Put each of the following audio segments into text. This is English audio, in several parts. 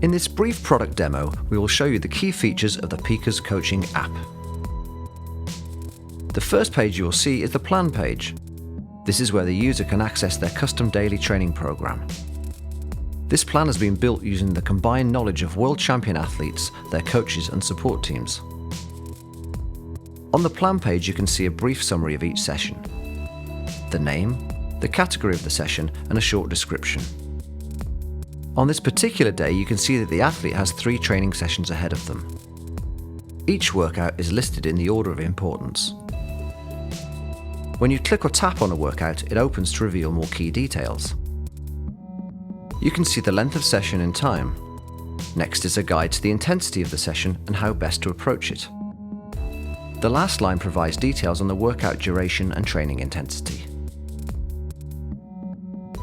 In this brief product demo, we will show you the key features of the PKRS Coaching app. The first page you will see is the plan page. This is where the user can access their custom daily training program. This plan has been built using the combined knowledge of world champion athletes, their coaches and support teams. On the plan page you can see a brief summary of each session, the name, the category of the session and a short description. On this particular day you can see that the athlete has 3 training sessions ahead of them. Each workout is listed in the order of importance. When you click or tap on a workout, it opens to reveal more key details. You can see the length of session and time. Next is a guide to the intensity of the session and how best to approach it. The last line provides details on the workout duration and training intensity.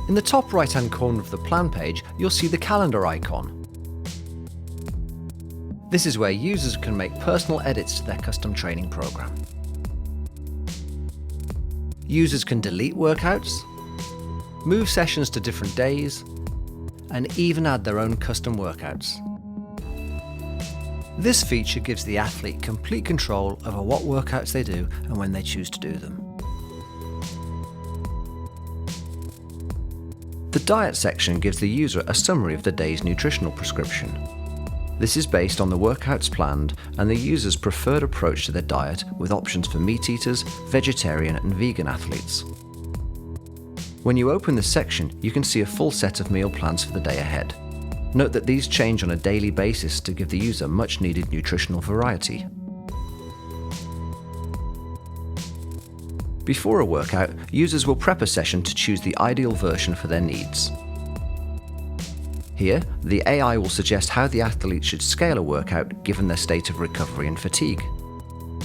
In the top right-hand corner of the plan page, you'll see the calendar icon. This is where users can make personal edits to their custom training program. Users can delete workouts, move sessions to different days, and even add their own custom workouts. This feature gives the athlete complete control over what workouts they do and when they choose to do them. The diet section gives the user a summary of the day's nutritional prescription. This is based on the workouts planned and the user's preferred approach to their diet, with options for meat eaters, vegetarian and vegan athletes. When you open this section, you can see a full set of meal plans for the day ahead. Note that these change on a daily basis to give the user much needed nutritional variety. Before a workout, users will prep a session to choose the ideal version for their needs. Here, the AI will suggest how the athlete should scale a workout given their state of recovery and fatigue.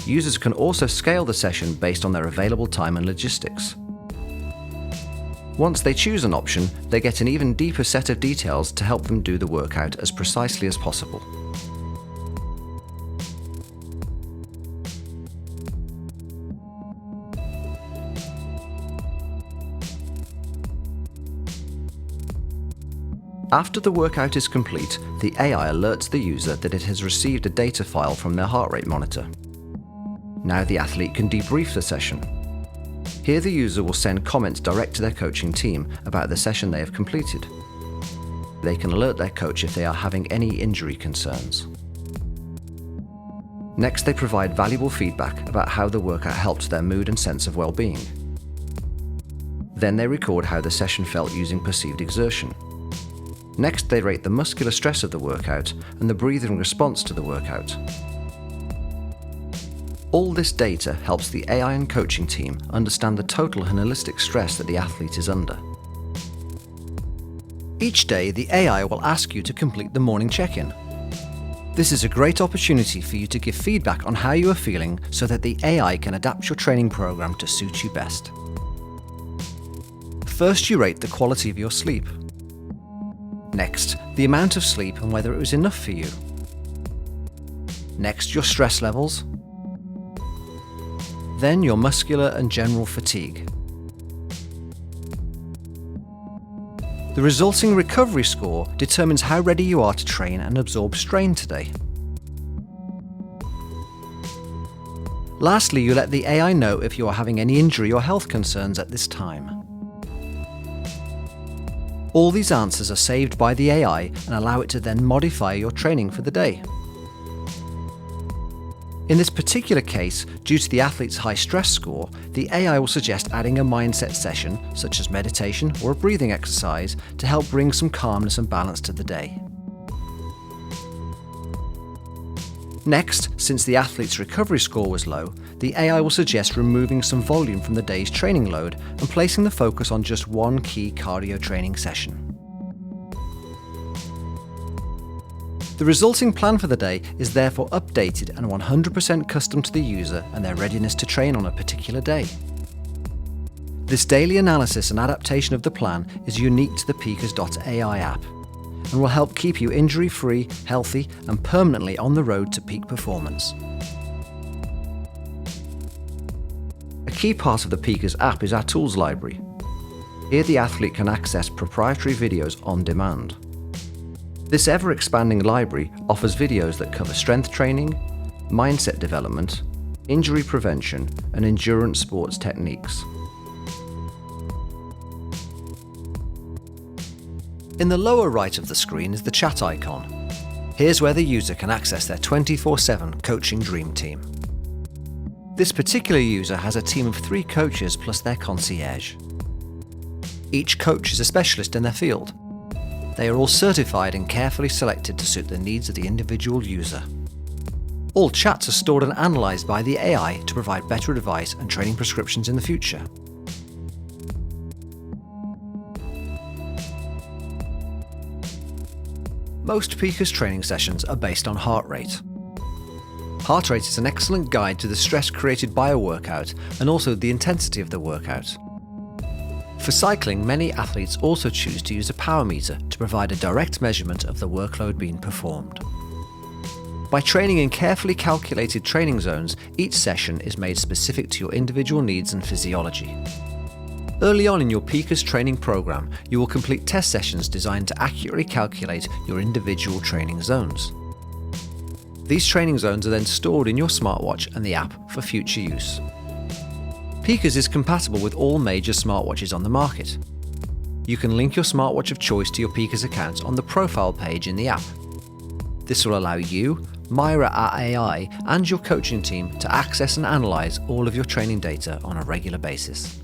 Users can also scale the session based on their available time and logistics. Once they choose an option, they get an even deeper set of details to help them do the workout as precisely as possible. After the workout is complete, the AI alerts the user that it has received a data file from their heart rate monitor. Now the athlete can debrief the session. Here the user will send comments direct to their coaching team about the session they have completed. They can alert their coach if they are having any injury concerns. Next, they provide valuable feedback about how the workout helped their mood and sense of well-being. Then they record how the session felt using perceived exertion. Next, they rate the muscular stress of the workout and the breathing response to the workout. All this data helps the AI and coaching team understand the total and holistic stress that the athlete is under. Each day, the AI will ask you to complete the morning check-in. This is a great opportunity for you to give feedback on how you are feeling so that the AI can adapt your training program to suit you best. First, you rate the quality of your sleep. Next, the amount of sleep and whether it was enough for you. Next, your stress levels. Then your muscular and general fatigue. The resulting recovery score determines how ready you are to train and absorb strain today. Lastly, you let the AI know if you are having any injury or health concerns at this time. All these answers are saved by the AI and allow it to then modify your training for the day. In this particular case, due to the athlete's high stress score, the AI will suggest adding a mindset session, such as meditation or a breathing exercise, to help bring some calmness and balance to the day. Next, since the athlete's recovery score was low, the AI will suggest removing some volume from the day's training load and placing the focus on just one key cardio training session. The resulting plan for the day is therefore updated and 100% custom to the user and their readiness to train on a particular day. This daily analysis and adaptation of the plan is unique to the PKRS.AI app and will help keep you injury-free, healthy, and permanently on the road to peak performance. A key part of the PKRS app is our tools library. Here the athlete can access proprietary videos on demand. This ever-expanding library offers videos that cover strength training, mindset development, injury prevention, and endurance sports techniques. In the lower right of the screen is the chat icon. Here's where the user can access their 24/7 coaching dream team. This particular user has a team of 3 coaches plus their concierge. Each coach is a specialist in their field. They are all certified and carefully selected to suit the needs of the individual user. All chats are stored and analysed by the AI to provide better advice and training prescriptions in the future. Most PKRS training sessions are based on heart rate. Heart rate is an excellent guide to the stress created by a workout and also the intensity of the workout. For cycling, many athletes also choose to use a power meter to provide a direct measurement of the workload being performed. By training in carefully calculated training zones, each session is made specific to your individual needs and physiology. Early on in your PKRS training program, you will complete test sessions designed to accurately calculate your individual training zones. These training zones are then stored in your smartwatch and the app for future use. PKRS is compatible with all major smartwatches on the market. You can link your smartwatch of choice to your PKRS account on the profile page in the app. This will allow you, Myra.AI, and your coaching team to access and analyse all of your training data on a regular basis.